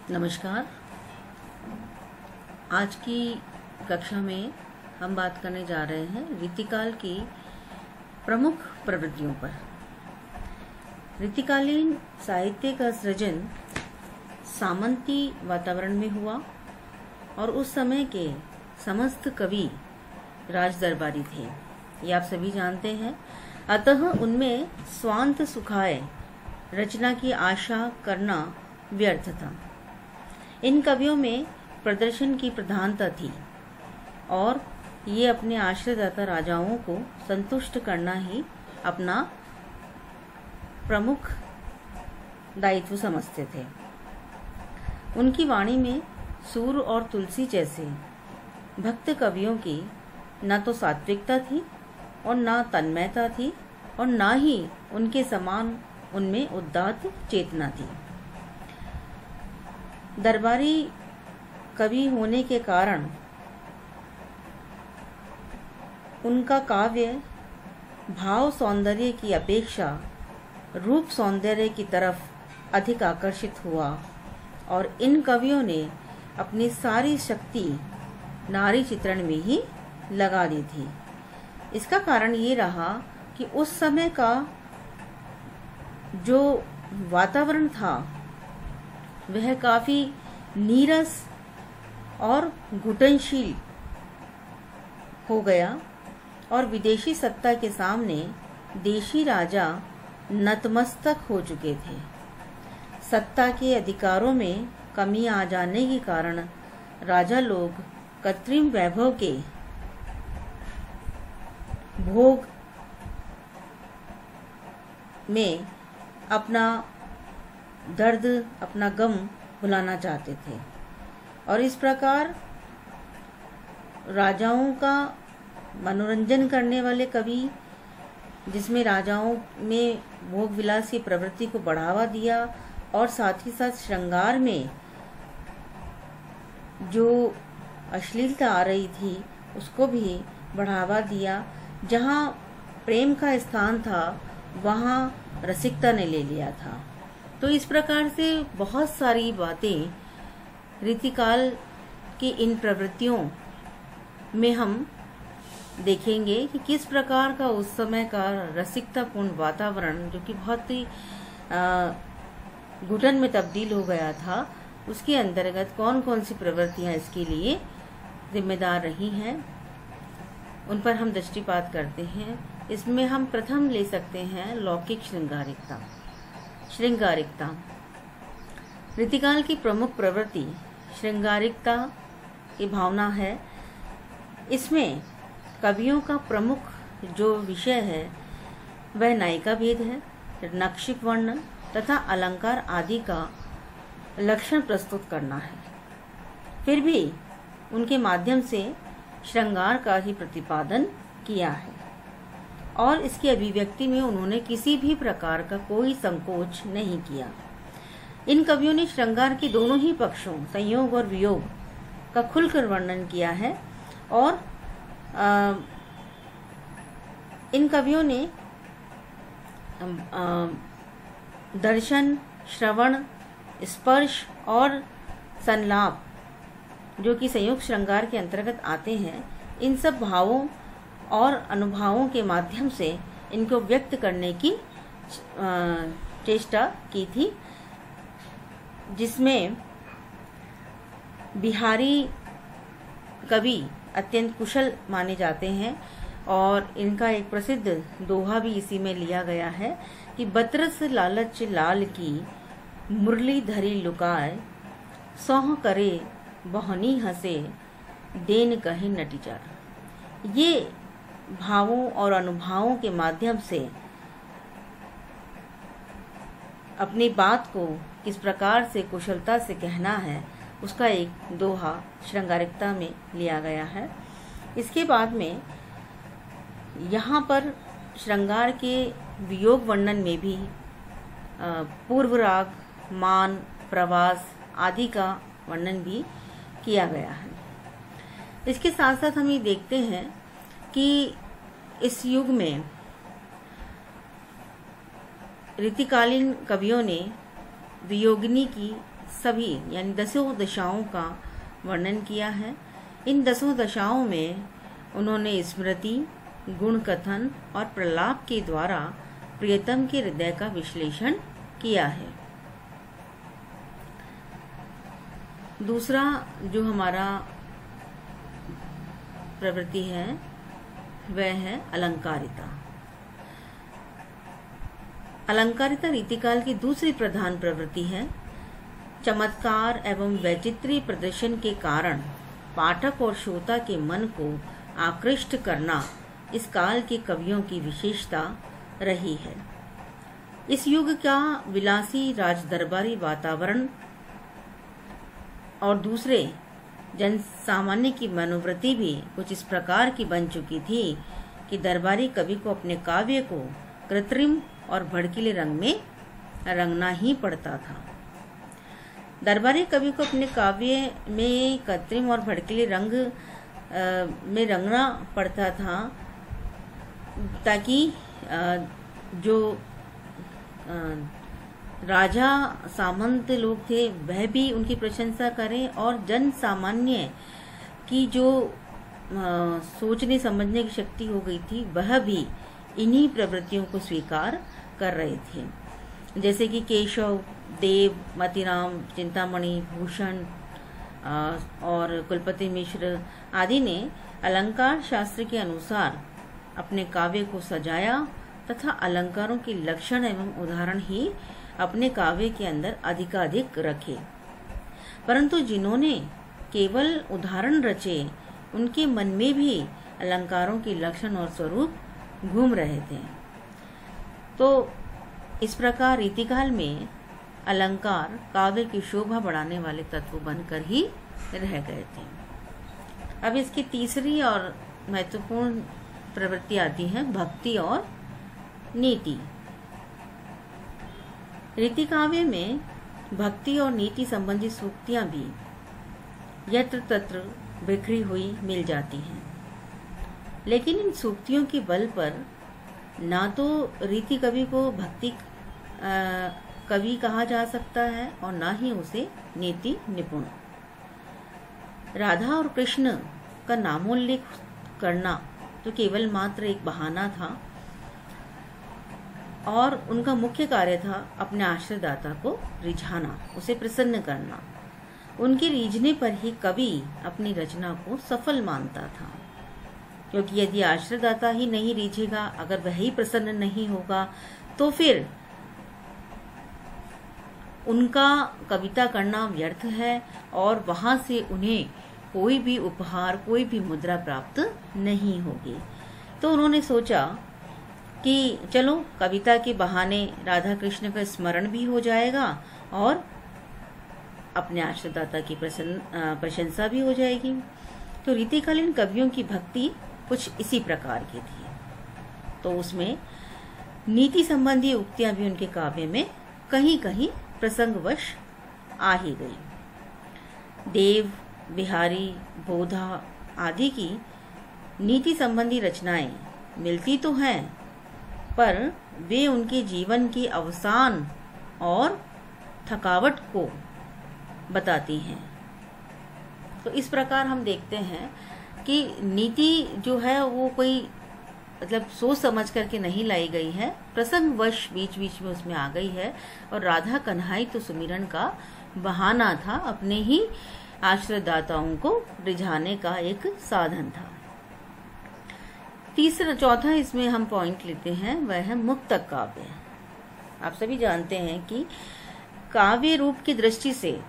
नमस्कार। आज की कक्षा में हम बात करने जा रहे हैं रीतिकाल की प्रमुख प्रवृत्तियों पर। रीतिकालीन साहित्य का सृजन सामंती वातावरण में हुआ और उस समय के समस्त कवि राज दरबारी थे, ये आप सभी जानते हैं। अतः उनमें स्वांत सुखाय रचना की आशा करना व्यर्थ था। इन कवियों में प्रदर्शन की प्रधानता थी और ये अपने आश्रयदाता राजाओं को संतुष्ट करना ही अपना प्रमुख दायित्व समझते थे। उनकी वाणी में सूर और तुलसी जैसे भक्त कवियों की न तो सात्विकता थी और न तन्मयता थी और न ही उनके समान उनमें उदात्त चेतना थी। दरबारी कवि होने के कारण उनका काव्य भाव सौंदर्य की अपेक्षा रूप सौंदर्य की तरफ अधिक आकर्षित हुआ और इन कवियों ने अपनी सारी शक्ति नारी चित्रण में ही लगा दी थी। इसका कारण ये रहा कि उस समय का जो वातावरण था वह काफी नीरस और घुटनशील हो गया और विदेशी सत्ता के सामने देशी राजा नतमस्तक हो चुके थे। सत्ता के अधिकारों में कमी आ जाने के कारण राजा लोग कृत्रिम वैभव के भोग में अपना दर्द, अपना गम भुलाना चाहते थे और इस प्रकार राजाओं का मनोरंजन करने वाले कवि, जिसमें राजाओं में भोग विलास की प्रवृत्ति को बढ़ावा दिया और साथ ही साथ श्रृंगार में जो अश्लीलता आ रही थी उसको भी बढ़ावा दिया। जहाँ प्रेम का स्थान था वहाँ रसिकता ने ले लिया था। तो इस प्रकार से बहुत सारी बातें रीतिकाल की इन प्रवृत्तियों में हम देखेंगे कि किस प्रकार का उस समय का रसिकतापूर्ण वातावरण, जो कि बहुत ही घुटन में तब्दील हो गया था, उसके अंतर्गत कौन कौन सी प्रवृत्तियां इसके लिए जिम्मेदार रही हैं, उन पर हम दृष्टिपात करते हैं। इसमें हम प्रथम ले सकते हैं लौकिक श्रृंगारिकता। रीतिकाल की प्रमुख प्रवृत्ति श्रृंगारिकता की भावना है। इसमें कवियों का प्रमुख जो विषय है वह नायिका भेद है, नक्षिक वर्णन तथा अलंकार आदि का लक्षण प्रस्तुत करना है। फिर भी उनके माध्यम से श्रृंगार का ही प्रतिपादन किया है और इसकी अभिव्यक्ति में उन्होंने किसी भी प्रकार का कोई संकोच नहीं किया। इन कवियों ने श्रृंगार के दोनों ही पक्षों, संयोग और वियोग का खुलकर वर्णन किया है और इन कवियों ने दर्शन, श्रवण, स्पर्श और संलाप, जो कि संयोग श्रृंगार के अंतर्गत आते हैं, इन सब भावों और अनुभवों के माध्यम से इनको व्यक्त करने की चेष्टा की थी, जिसमें बिहारी कवि अत्यंत कुशल माने जाते हैं और इनका एक प्रसिद्ध दोहा भी इसी में लिया गया है कि बतरस लालच लाल की मुरली धरी लुकाए, सौह करे बहनी हंसे देन कहे नटीचार। ये भावों और अनुभवों के माध्यम से अपनी बात को किस प्रकार से कुशलता से कहना है उसका एक दोहा श्रृंगारिकता में लिया गया है। इसके बाद में यहाँ पर श्रृंगार के वियोग वर्णन में भी पूर्व राग, मान, प्रवास आदि का वर्णन भी किया गया है। इसके साथ साथ हम ये देखते हैं कि इस युग में रीतिकालीन कवियों ने वियोगिनी की सभी यानी 10 दशाओं का वर्णन किया है। इन 10 दशाओं में उन्होंने स्मृति, गुण कथन और प्रलाप के द्वारा प्रियतम के हृदय का विश्लेषण किया है। दूसरा जो हमारा प्रवृत्ति है वह है अलंकारिता। अलंकारिता रीतिकाल की दूसरी प्रधान प्रवृत्ति है। चमत्कार एवं वैचित्र्य प्रदर्शन के कारण पाठक और श्रोता के मन को आकृष्ट करना इस काल के कवियों की विशेषता रही है। इस युग का विलासी राज दरबारी वातावरण और दूसरे जन सामान्य की मनोवृत्ति भी कुछ इस प्रकार की बन चुकी थी कि दरबारी कवि को अपने काव्य को कृत्रिम और भड़कीले रंग में रंगना ही पड़ता था। दरबारी कवि को अपने काव्य में कृत्रिम और भड़कीले रंग में रंगना पड़ता था ताकि जो राजा सामंत लोग थे वह भी उनकी प्रशंसा करें और जन सामान्य की जो सोचने समझने की शक्ति हो गई थी वह भी इन्हीं प्रवृत्तियों को स्वीकार कर रहे थे। जैसे कि केशव, देव, मतीराम, चिंतामणि, भूषण और कुलपति मिश्र आदि ने अलंकार शास्त्र के अनुसार अपने काव्य को सजाया तथा अलंकारों के लक्षण एवं उदाहरण ही अपने काव्य के अंदर अधिकाधिक रखे। परंतु जिन्होंने केवल उदाहरण रचे उनके मन में भी अलंकारों के लक्षण और स्वरूप घूम रहे थे। तो इस प्रकार रीतिकाल में अलंकार काव्य की शोभा बढ़ाने वाले तत्व बनकर ही रह गए थे। अब इसकी तीसरी और महत्वपूर्ण प्रवृत्ति आती है भक्ति और नीति। रीति काव्य में भक्ति और नीति संबंधी सूक्तियां भी यत्र तत्र बिखरी हुई मिल जाती हैं, लेकिन इन सूक्तियों के बल पर ना तो रीति कवि को भक्ति कवि कहा जा सकता है और ना ही उसे नीति निपुण। राधा और कृष्ण का नामोल्लेख करना तो केवल मात्र एक बहाना था और उनका मुख्य कार्य था अपने आश्रयदाता को रिझाना, उसे प्रसन्न करना। उनके रीझने पर ही कवि अपनी रचना को सफल मानता था, क्योंकि यदि आश्रयदाता ही नहीं रीझेगा, अगर वह ही प्रसन्न नहीं होगा, तो फिर उनका कविता करना व्यर्थ है और वहां से उन्हें कोई भी उपहार, कोई भी मुद्रा प्राप्त नहीं होगी। तो उन्होंने सोचा कि चलो कविता के बहाने राधा कृष्ण का स्मरण भी हो जाएगा और अपने आश्रयदाता की प्रशंसा भी हो जाएगी। तो रीतिकालीन कवियों की भक्ति कुछ इसी प्रकार की थी। तो उसमें नीति संबंधी उक्तियां भी उनके काव्य में कहीं कहीं प्रसंगवश आ ही गई। देव, बिहारी, बोधा आदि की नीति संबंधी रचनाएं मिलती तो हैं, पर वे उनके जीवन के अवसान और थकावट को बताती हैं। तो इस प्रकार हम देखते हैं कि नीति जो है वो कोई मतलब सोच समझ करके नहीं लाई गई है, प्रसंगवश बीच बीच में उसमें आ गई है। और राधा कन्हई तो सुमिरन का बहाना था, अपने ही आश्रयदाताओं को रिझाने का एक साधन था। चौथा इसमें हम पॉइंट लेते हैं वह है मुक्तक काव्य। आप सभी जानते हैं कि काव्य रूप की दृष्टि से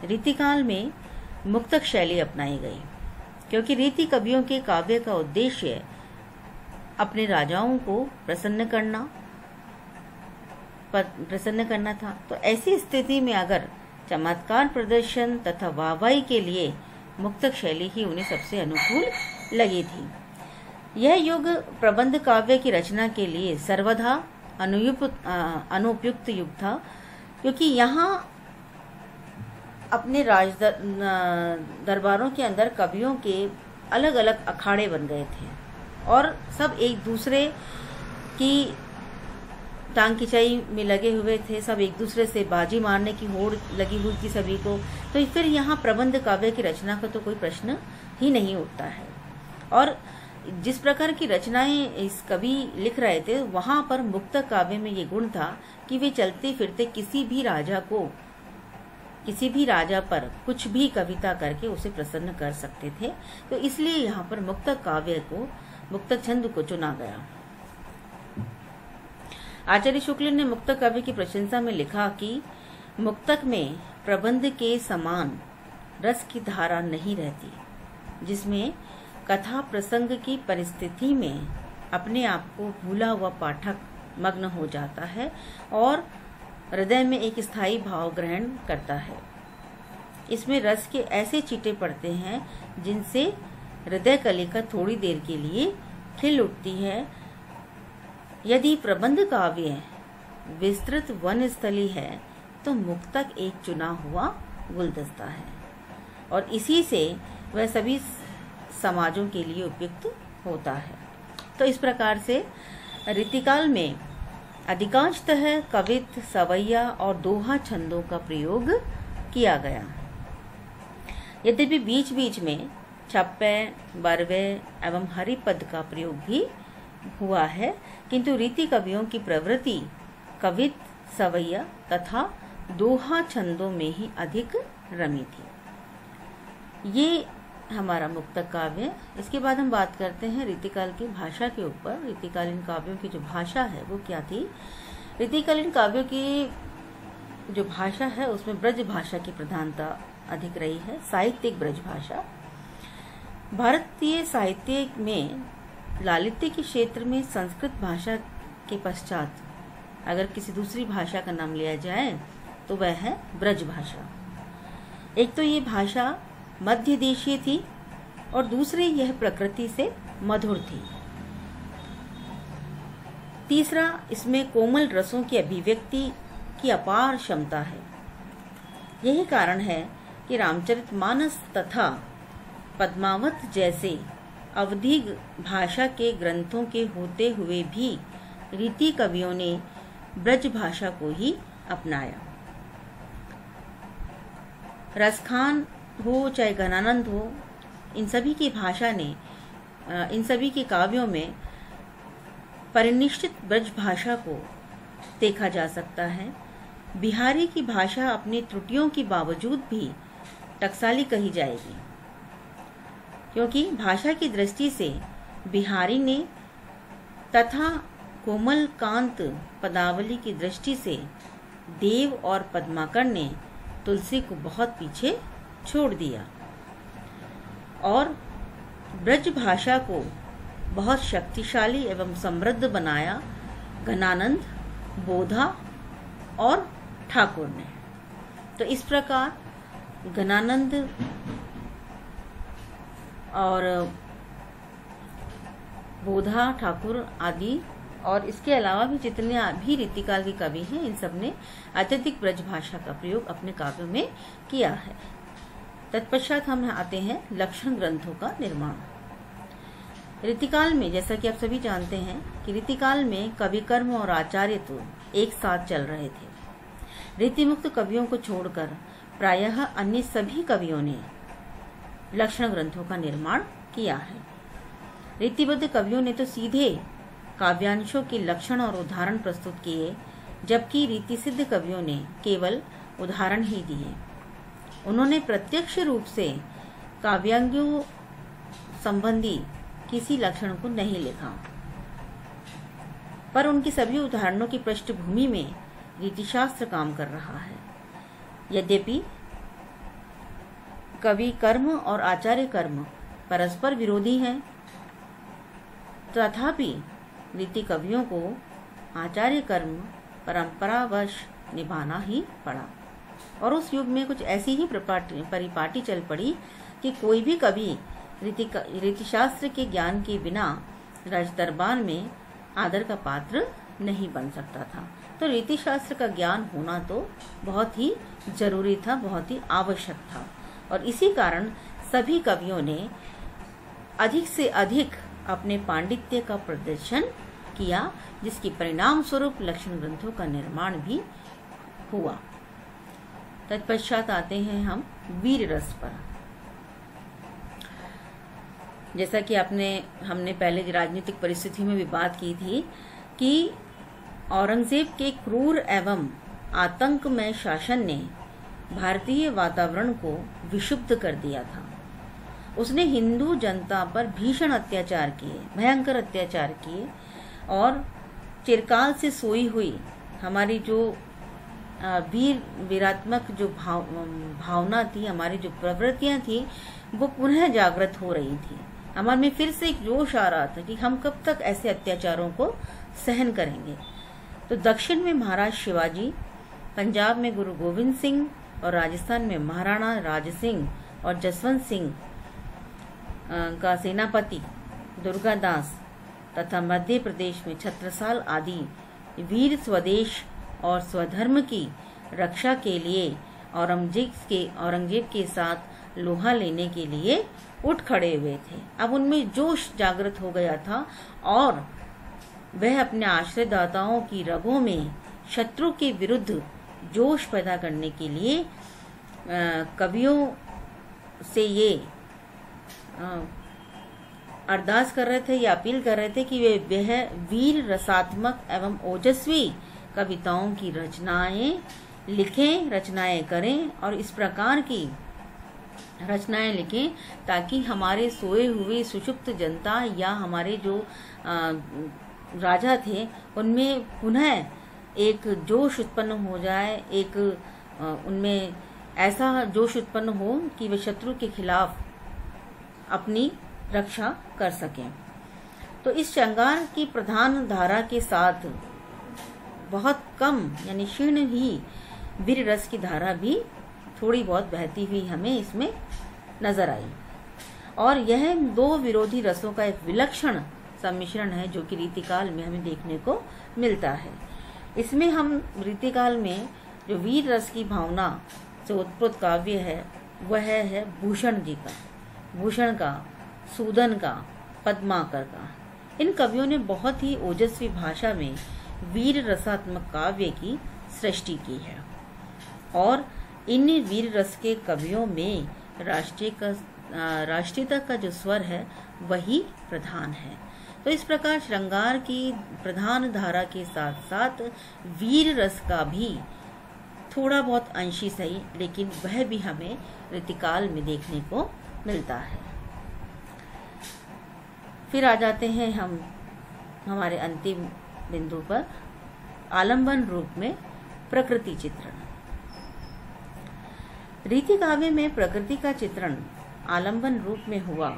रीतिकाल में मुक्तक शैली अपनाई गई, क्योंकि रीति कवियों के काव्य का उद्देश्य अपने राजाओं को प्रसन्न करना था। तो ऐसी स्थिति में अगर चमत्कार प्रदर्शन तथा वाहवाही के लिए मुक्तक शैली ही उन्हें सबसे अनुकूल लगी थी। यह युग प्रबंध काव्य की रचना के लिए सर्वथा अनुपयुक्त युग था, क्योंकि यहाँ अपने दरबारों के अंदर कवियों के अलग अलग अखाड़े बन गए थे और सब एक दूसरे की टांग खिंचाई में लगे हुए थे, सब एक दूसरे से बाजी मारने की होड़ लगी हुई थी सभी को। तो फिर यहाँ प्रबंध काव्य की रचना का तो कोई प्रश्न ही नहीं उठता है। और जिस प्रकार की रचनाएं इस कवि लिख रहे थे, वहां पर मुक्तक काव्य में ये गुण था कि वे चलते फिरते किसी भी राजा पर कुछ भी कविता करके उसे प्रसन्न कर सकते थे। तो इसलिए यहाँ पर मुक्तक काव्य को, मुक्तक छंद को चुना गया। आचार्य शुक्ल ने मुक्तक काव्य की प्रशंसा में लिखा कि मुक्तक में प्रबंध के समान रस की धारा नहीं रहती, जिसमें कथा प्रसंग की परिस्थिति में अपने आप को भूला हुआ पाठक मग्न हो जाता है और हृदय में एक स्थायी भाव ग्रहण करता है। इसमें रस के ऐसे चींटे पड़ते हैं जिनसे हृदय कलिका थोड़ी देर के लिए खिल उठती है। यदि प्रबंध काव्य विस्तृत वनस्थली है तो मुक्तक एक चुना हुआ गुलदस्ता है और इसी से वह सभी समाजों के लिए उपयुक्त होता है। तो इस प्रकार से रीतिकाल में अधिकांशतः कवित, सवैया और दोहा छंदों का प्रयोग किया गया। यद्यपि बीच बीच में छप्पे, बरवे एवं हरिपद का प्रयोग भी हुआ है, किंतु रीति कवियों की प्रवृत्ति कवित, सवैया तथा दोहा छंदों में ही अधिक रमी थी। ये हमारा मुक्तक काव्य। इसके बाद हम बात करते हैं रीतिकाल की भाषा के ऊपर। रीतिकालीन काव्यों की जो भाषा है वो क्या थी। रीतिकालीन काव्यों की जो भाषा है उसमें ब्रज भाषा की प्रधानता अधिक रही है, साहित्यिक ब्रज भाषा। भारतीय साहित्य में लालित्य के क्षेत्र में संस्कृत भाषा के पश्चात अगर किसी दूसरी भाषा का नाम लिया जाए तो वह है ब्रज भाषा। एक तो ये भाषा मध्य देशीय थी और दूसरी यह प्रकृति से मधुर थी। तीसरा, इसमें कोमल रसों की अभिव्यक्ति की अपार क्षमता है। यही कारण है कि रामचरितमानस तथा पद्मावत जैसे अवधी भाषा के ग्रंथों के होते हुए भी रीति कवियों ने ब्रज भाषा को ही अपनाया। रसखान हो चाहे घनानंद हो, इन सभी की भाषा ने, इन सभी के काव्यों में परिनिष्ठित ब्रज भाषा को देखा जा सकता है। बिहारी की भाषा अपनी त्रुटियों के बावजूद भी टकसाली कही जाएगी, क्योंकि भाषा की दृष्टि से बिहारी ने तथा कोमल कांत पदावली की दृष्टि से देव और पद्माकर ने तुलसी को बहुत पीछे छोड़ दिया और ब्रज भाषा को बहुत शक्तिशाली एवं समृद्ध बनाया घनानंद, बोधा और ठाकुर ने। तो इस प्रकार घनानंद और बोधा, ठाकुर आदि और इसके अलावा भी जितने भी रीतिकाल के कवि हैं, इन सब ने अत्यधिक ब्रज भाषा का प्रयोग अपने काव्यों में किया है। तत्पश्चात हम आते हैं लक्षण ग्रंथों का निर्माण। रीतिकाल में, जैसा कि आप सभी जानते हैं कि रीतिकाल में कवि कर्म और आचार्यत्व एक साथ चल रहे थे। रीतिमुक्त कवियों को छोड़कर प्रायः अन्य सभी कवियों ने लक्षण ग्रंथों का निर्माण किया है। रीतिबद्ध कवियों ने तो सीधे काव्यांशों के लक्षण और उदाहरण प्रस्तुत किए, जबकि रीति सिद्ध कवियों ने केवल उदाहरण ही दिए। उन्होंने प्रत्यक्ष रूप से काव्यांगों संबंधी किसी लक्षण को नहीं लिखा, पर उनकी सभी उदाहरणों की पृष्ठभूमि में रीतिशास्त्र काम कर रहा है। यद्यपि कवि कर्म और आचार्य कर्म परस्पर विरोधी हैं, तथापि रीति कवियों को आचार्य कर्म परंपरावश निभाना ही पड़ा। और उस युग में कुछ ऐसी ही परिपाटी चल पड़ी कि कोई भी कवि रीतिशास्त्र के ज्ञान के बिना राज दरबार में आदर का पात्र नहीं बन सकता था। तो रीतिशास्त्र का ज्ञान होना तो बहुत ही जरूरी था, बहुत ही आवश्यक था। और इसी कारण सभी कवियों ने अधिक से अधिक अपने पांडित्य का प्रदर्शन किया, जिसके परिणाम स्वरूप लक्षण ग्रंथों का निर्माण भी हुआ। तत्पश्चात आते हैं हम वीर रस पर। जैसा कि हमने पहले राजनीतिक परिस्थिति में भी बात की थी कि औरंगजेब के क्रूर एवं आतंकमय शासन ने भारतीय वातावरण को विक्षुब्ध कर दिया था। उसने हिंदू जनता पर भीषण अत्याचार किए, भयंकर अत्याचार किए, और चिरकाल से सोई हुई हमारी जो वीरात्मक जो भावना थी, हमारी जो प्रवृत्तियां थी, वो पुनः जागृत हो रही थी। हमारे में फिर से एक जोश आ रहा था कि हम कब तक ऐसे अत्याचारों को सहन करेंगे। तो दक्षिण में महाराज शिवाजी, पंजाब में गुरु गोविंद सिंह और राजस्थान में महाराणा राज सिंह और जसवंत सिंह का सेनापति दुर्गादास तथा मध्य प्रदेश में छत्रसाल आदि वीर स्वदेश और स्वधर्म की रक्षा के लिए औरंगजेब के साथ लोहा लेने के लिए उठ खड़े हुए थे। अब उनमें जोश जागृत हो गया था और वह अपने आश्रयदाताओं की रगों में शत्रु के विरुद्ध जोश पैदा करने के लिए कवियों से ये अरदास कर रहे थे या अपील कर रहे थे कि वह वीर रसात्मक एवं ओजस्वी कविताओं की रचनाएं लिखें, रचनाएं करें और इस प्रकार की रचनाएं लिखें ताकि हमारे सोए हुए सुषुप्त जनता या हमारे जो राजा थे उनमें पुनः एक जोश उत्पन्न हो जाए, एक उनमें ऐसा जोश उत्पन्न हो कि वे शत्रु के खिलाफ अपनी रक्षा कर सकें। तो इस श्रृंगार की प्रधान धारा के साथ बहुत कम यानी क्षीण ही वीर रस की धारा भी थोड़ी बहुत बहती हुई हमें इसमें नजर आई, और यह दो विरोधी रसों का एक विलक्षण सम्मिश्रण है जो कि रीतिकाल में हमें देखने को मिलता है। इसमें हम रीतिकाल में जो वीर रस की भावना से उत्पन्न काव्य है वह है भूषण जी का, भूषण का, सूदन का, पद्माकर का। इन कवियों ने बहुत ही ओजस्वी भाषा में वीर रसात्मक काव्य की सृष्टि की है और इन वीर रस के कवियों में राष्ट्रीयता का जो स्वर है वही प्रधान है। तो इस प्रकार श्रृंगार की प्रधान धारा के साथ साथ वीर रस का भी थोड़ा बहुत अंशी सही, लेकिन वह भी हमें ऋतिकाल में देखने को मिलता है। फिर आ जाते हैं हम हमारे अंतिम बिंदु पर, आलंबन रूप में प्रकृति चित्रण। रीति काव्य में प्रकृति का चित्रण आलंबन रूप में हुआ।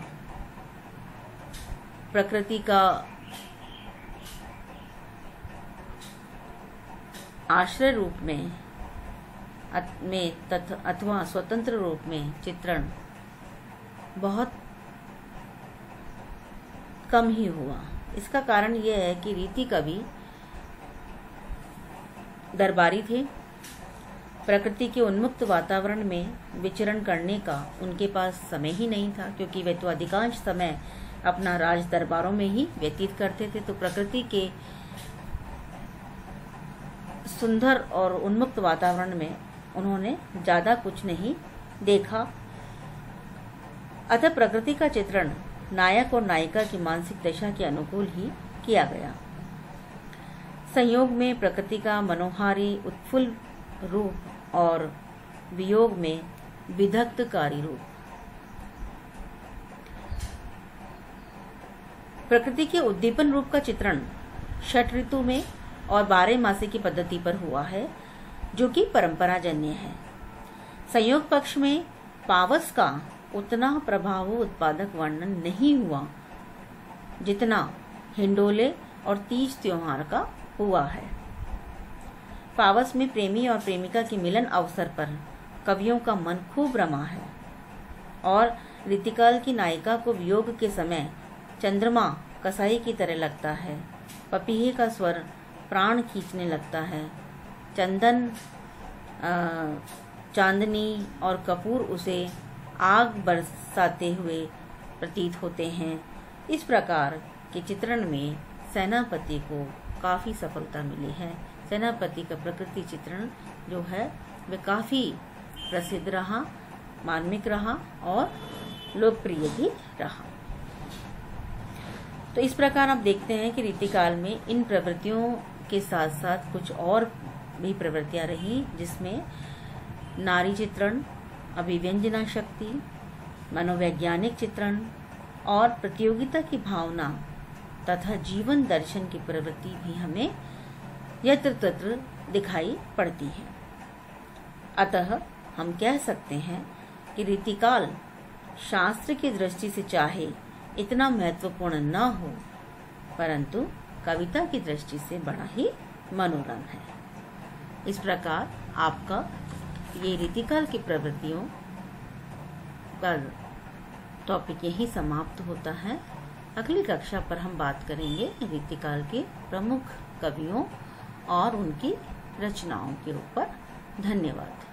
प्रकृति का आश्रय रूप में अथवा स्वतंत्र रूप में चित्रण बहुत कम ही हुआ। इसका कारण यह है कि रीति कवि दरबारी थे, प्रकृति के उन्मुक्त वातावरण में विचरण करने का उनके पास समय ही नहीं था, क्योंकि वे तो अधिकांश समय अपना राज दरबारों में ही व्यतीत करते थे। तो प्रकृति के सुंदर और उन्मुक्त वातावरण में उन्होंने ज्यादा कुछ नहीं देखा। अतः प्रकृति का चित्रण नायक और नायिका की मानसिक दशा के अनुकूल ही किया गया। संयोग में प्रकृति का मनोहारी उत्फुल्ल रूप और वियोग में विधक्तकारी रूप। प्रकृति के उद्दीपन रूप का चित्रण षट ऋतु में और 12 मासी की पद्धति पर हुआ है, जो कि परंपराजन्य है। संयोग पक्ष में पावस का उतना प्रभाव उत्पादक वर्णन नहीं हुआ जितना हिंडोले और तीज त्योहार का हुआ है। पावस में प्रेमी और प्रेमिका के मिलन अवसर पर कवियों का मन खूब रमा है और ऋतिकाल की नायिका को वियोग के समय चंद्रमा कसाई की तरह लगता है। पपीहे का स्वर प्राण खींचने लगता है। चंदन, चांदनी और कपूर उसे आग बरसाते हुए प्रतीत होते हैं। इस प्रकार के चित्रण में सेनापति को काफ़ी सफलता मिली है। सेनापति का प्रकृति चित्रण जो है वह काफ़ी प्रसिद्ध रहा, मार्मिक रहा और लोकप्रिय भी रहा। तो इस प्रकार आप देखते हैं कि रीतिकाल में इन प्रवृत्तियों के साथ साथ कुछ और भी प्रवृत्तियां रही, जिसमें नारी चित्रण, अभिव्यंजना शक्ति, मनोवैज्ञानिक चित्रण और प्रतियोगिता की भावना तथा जीवन दर्शन की प्रवृत्ति भी हमें यत्र तत्र दिखाई पड़ती है। अतः हम कह सकते हैं कि रीतिकाल शास्त्र की दृष्टि से चाहे इतना महत्वपूर्ण न हो, परंतु कविता की दृष्टि से बड़ा ही मनोरम है। इस प्रकार आपका ये रीतिकाल की प्रवृत्तियों का टॉपिक यही समाप्त होता है। अगली कक्षा पर हम बात करेंगे रीतिकाल के प्रमुख कवियों और उनकी रचनाओं के ऊपर। धन्यवाद।